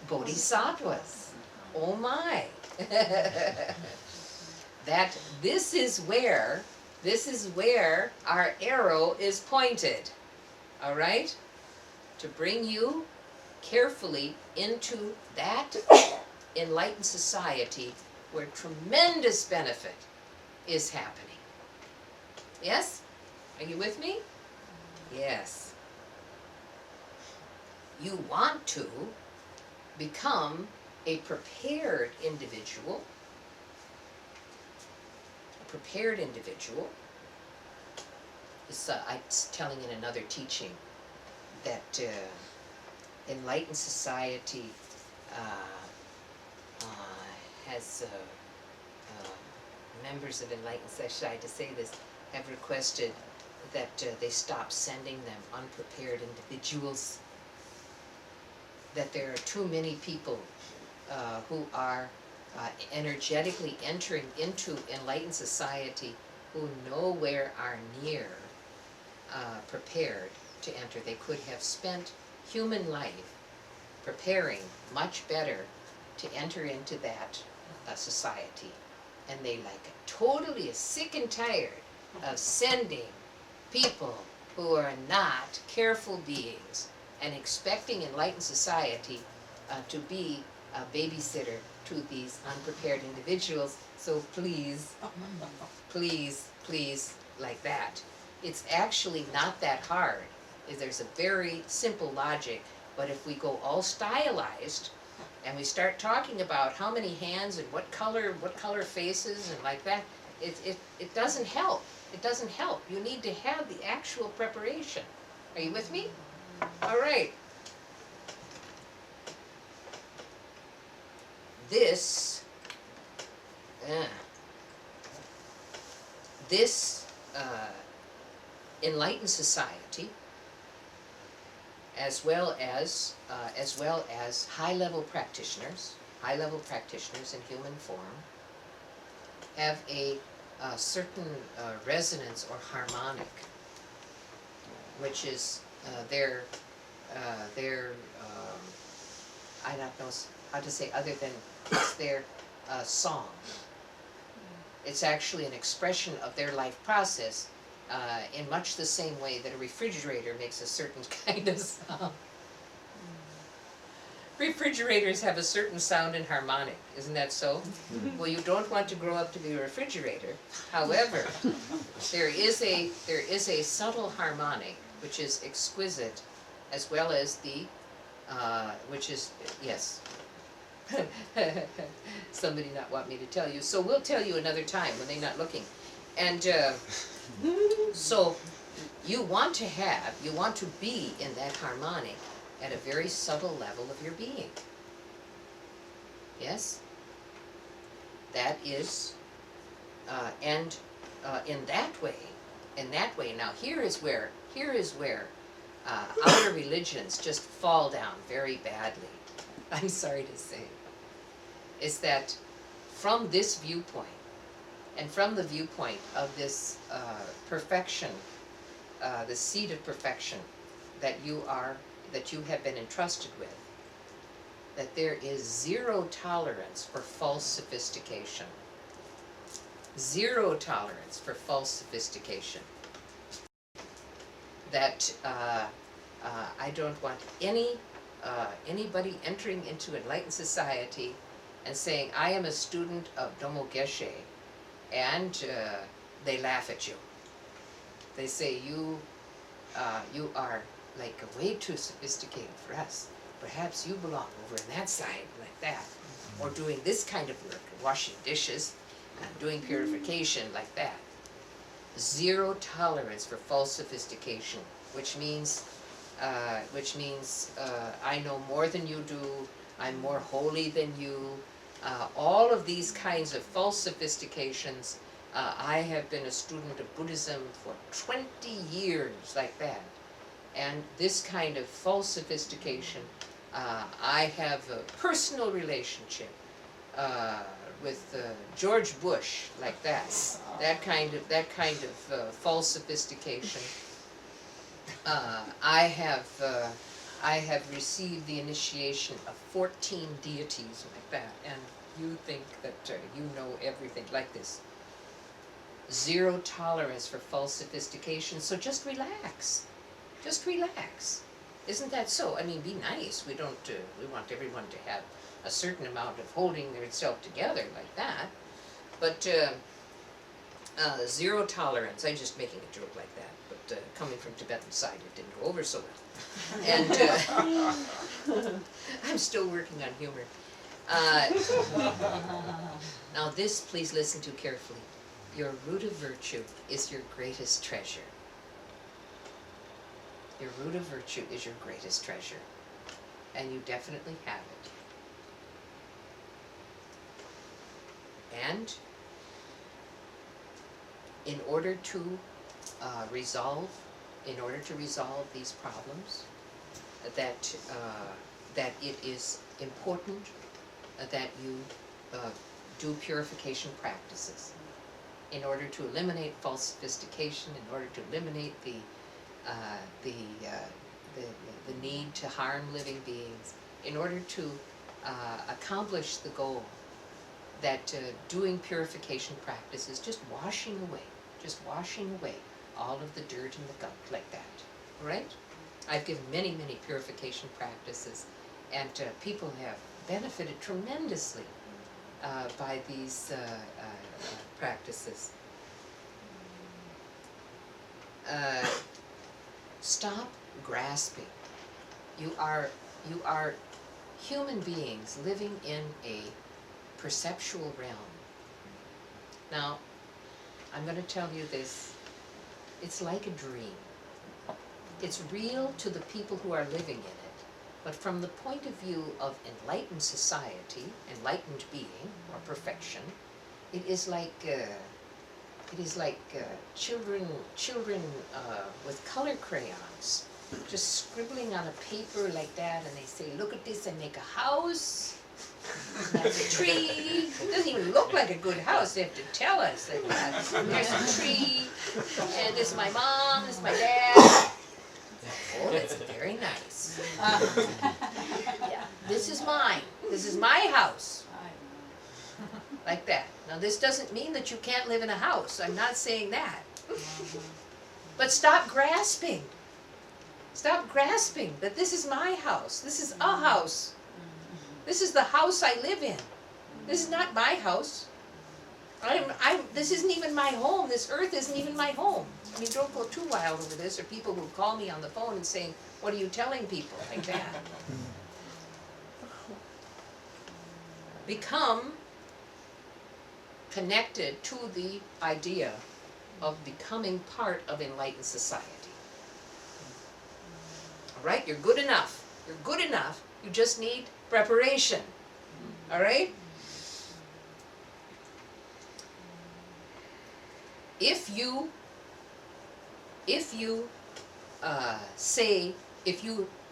Bodhisattvas. Oh my! That this is where our arrow is pointed. All right? To bring you carefully into that enlightened society where tremendous benefit is happening. Yes? Are you with me? Yes. You want to become a prepared individual. A prepared individual. I was telling in another teaching that enlightened society has members of enlightened society, to say this, have requested that they stop sending them unprepared individuals, that there are too many people who are energetically entering into enlightened society who nowhere are near prepared to enter. They could have spent human life preparing much better to enter into that society, and they totally sick and tired of sending people who are not careful beings and expecting enlightened society to be a babysitter to these unprepared individuals. So please, like that. It's actually not that hard. There's a very simple logic, but if we go all stylized and we start talking about how many hands and what color faces and like that, it doesn't help. It doesn't help. You need to have the actual preparation. Are you with me? All right. This enlightened society, as well as high-level practitioners in human form, have a certain resonance or harmonic, which is their I don't know how to say other than it's their song. It's actually an expression of their life process in much the same way that a refrigerator makes a certain kind of sound. Refrigerators have a certain sound and harmonic, isn't that so? Well, you don't want to grow up to be a refrigerator. However, there is a subtle harmonic which is exquisite, as well as the which is, yes. somebody not want me to tell you. So we'll tell you another time when they're not looking. And so you want to be in that harmonic at a very subtle level of your being. Yes? That is, and in that way, now here is where outer religions just fall down very badly. I'm sorry to say. Is that from this viewpoint, and from the viewpoint of this perfection, the seed of perfection that you have been entrusted with, that there is zero tolerance for false sophistication. Zero tolerance for false sophistication. That I don't want anybody entering into enlightened society and saying, I am a student of Domo Geshe, and they laugh at you. They say, you are like way too sophisticated for us. Perhaps you belong over in that side like that, or doing this kind of work, washing dishes, doing purification like that. Zero tolerance for false sophistication, which means I know more than you do, I'm more holy than you. All of these kinds of false sophistications. I have been a student of Buddhism for 20 years like that. And this kind of false sophistication, I have a personal relationship with George Bush like that. That kind of false sophistication. I have received the initiation of 14 deities like that, and you think that you know everything like this. Zero tolerance for false sophistication, so just relax. Just relax. Isn't that so? I mean, be nice. We want everyone to have a certain amount of holding themselves together like that. But zero tolerance. I'm just making a joke like that. But coming from Tibetan side, it didn't go over so well. And I'm still working on humor. Now this, please listen to carefully. Your root of virtue is your greatest treasure. Your root of virtue is your greatest treasure. And you definitely have it. And in order to resolve these problems, that it is important that you do purification practices in order to eliminate false sophistication, in order to eliminate the need to harm living beings, in order to accomplish the goal that doing purification practices, just washing away all of the dirt and the gunk like that, right? I've given many, many purification practices, and people have benefited tremendously by these practices. Stop grasping. You are human beings living in a perceptual realm. Now, I'm going to tell you this. It's like a dream. It's real to the people who are living in it, but from the point of view of enlightened society, enlightened being, or perfection, it is like children with color crayons, just scribbling on a paper like that, and they say, look at this, I make a house, that's a tree. It doesn't even look like a good house. They have to tell us that there's a tree, and this is my mom, this is my dad. Oh, that's very nice. Yeah, this is mine. This is my house. Like that. Now this doesn't mean that you can't live in a house. I'm not saying that. But stop grasping. Stop grasping that this is my house. This is a house. This is the house I live in. This is not my house. This isn't even my home. This earth isn't even my home. I mean, don't go too wild over this, or people will call me on the phone and saying, what are you telling people? Like that. become connected to the idea of becoming part of enlightened society. All right, you're good enough. You're good enough. You just need preparation. All right? If you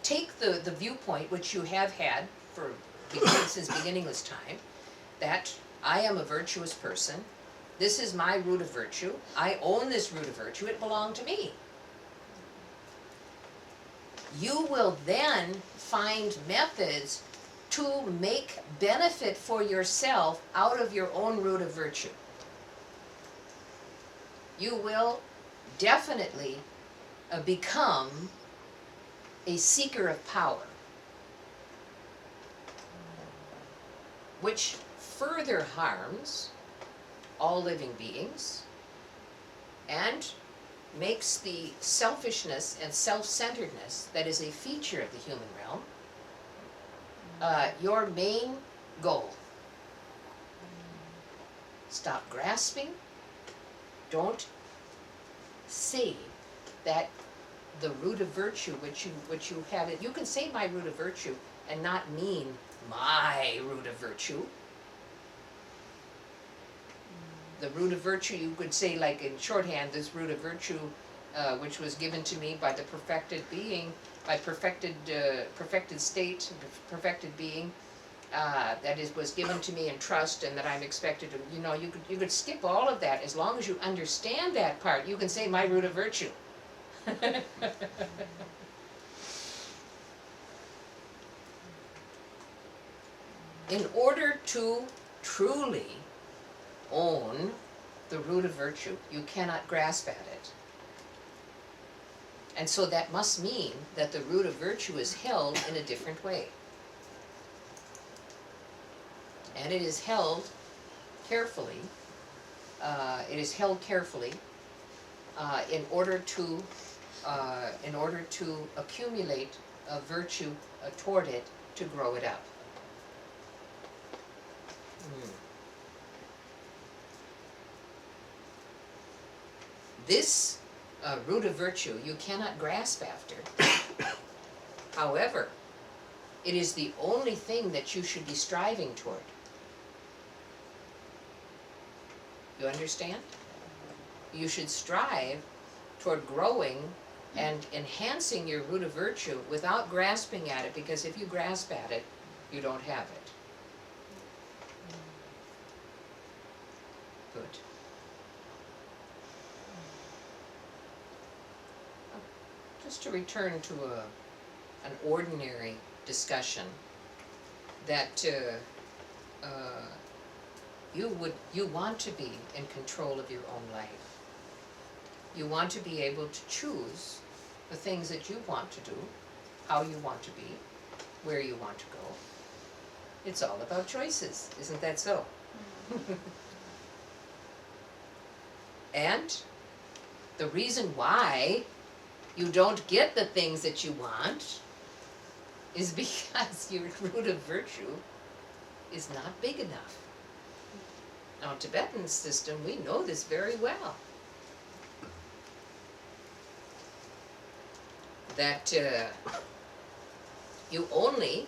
take the viewpoint which you have had since beginningless time, that I am a virtuous person, this is my root of virtue, I own this root of virtue, it belonged to me. You will then find methods to make benefit for yourself out of your own root of virtue. You will definitely become a seeker of power, which further harms all living beings and makes the selfishness and self-centeredness that is a feature of the human realm your main goal. Stop grasping. Don't say that the root of virtue which you have it. You can say my root of virtue and not mean my root of virtue. The root of virtue, you could say, like in shorthand, this root of virtue which was given to me by the perfected being, by perfected state, perfected being, that was given to me in trust, and that I'm expected to, you could skip all of that. As long as you understand that part, you can say my root of virtue. In order to truly own the root of virtue, you cannot grasp at it. And so that must mean that the root of virtue is held in a different way. And it is held carefully. In order to accumulate a virtue toward it, to grow it up. This root of virtue you cannot grasp after. However, it is the only thing that you should be striving toward. You understand? You should strive toward growing and enhancing your root of virtue without grasping at it, because if you grasp at it, you don't have it. Good. Just to return to an ordinary discussion, that you want to be in control of your own life. You want to be able to choose the things that you want to do, how you want to be, where you want to go. It's all about choices, isn't that so? And the reason why you don't get the things that you want is because your root of virtue is not big enough. Now, in Tibetan system, we know this very well. That you only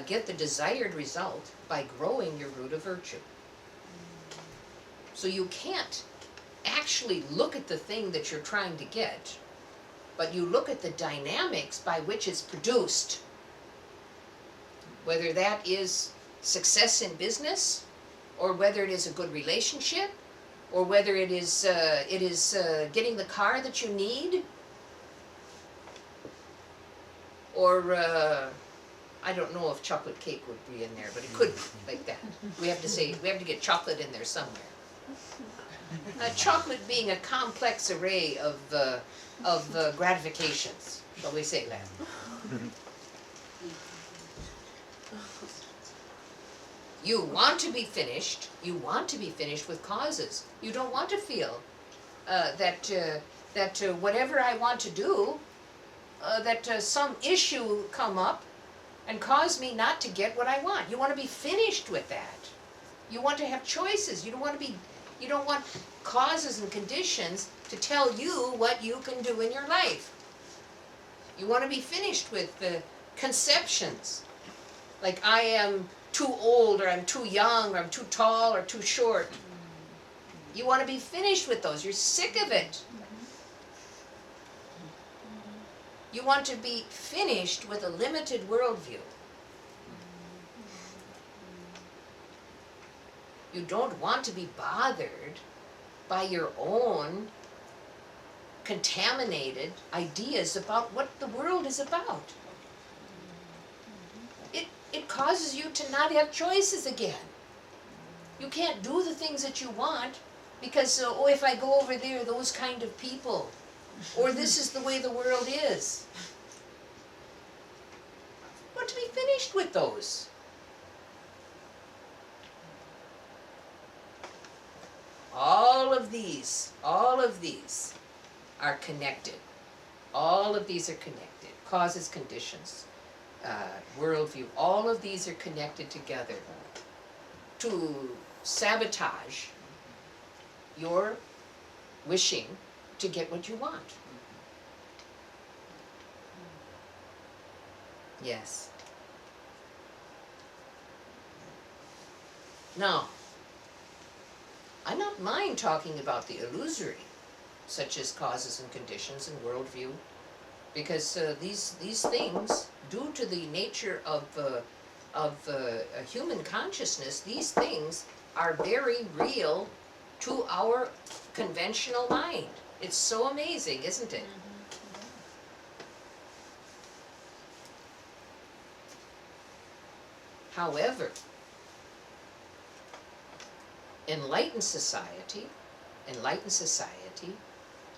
get the desired result by growing your root of virtue. So you can't actually look at the thing that you're trying to get, but you look at the dynamics by which it's produced. Whether that is success in business, or whether it is a good relationship, or whether it is getting the car that you need, or I don't know if chocolate cake would be in there, but it could be like that. We have to get chocolate in there somewhere. Chocolate being a complex array of gratifications, shall we say that? You want to be finished. You want to be finished with causes. You don't want to feel that whatever I want to do, that some issue come up and cause me not to get what I want. You want to be finished with that. You want to have choices. You don't want causes and conditions to tell you what you can do in your life. You want to be finished with the conceptions. Like I am too old, or I'm too young, or I'm too tall, or too short. You want to be finished with those. You're sick of it. You want to be finished with a limited worldview. You don't want to be bothered by your own contaminated ideas about what the world is about. It causes you to not have choices again. You can't do the things that you want because, if I go over there, those kind of people, or this is the way the world is. You want to be finished with those. All of these are connected. All of these are connected. Causes, conditions, worldview, all of these are connected together to sabotage your wishing to get what you want. Yes. Now, I not mind talking about the illusory, such as causes and conditions and worldview, because these things, due to the nature of human consciousness, these things are very real to our conventional mind. It's so amazing, isn't it? However, enlightened society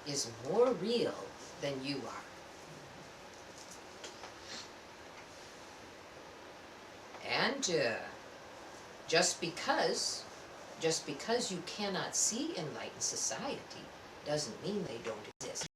is more real than you are. And just because you cannot see enlightened society doesn't mean they don't exist.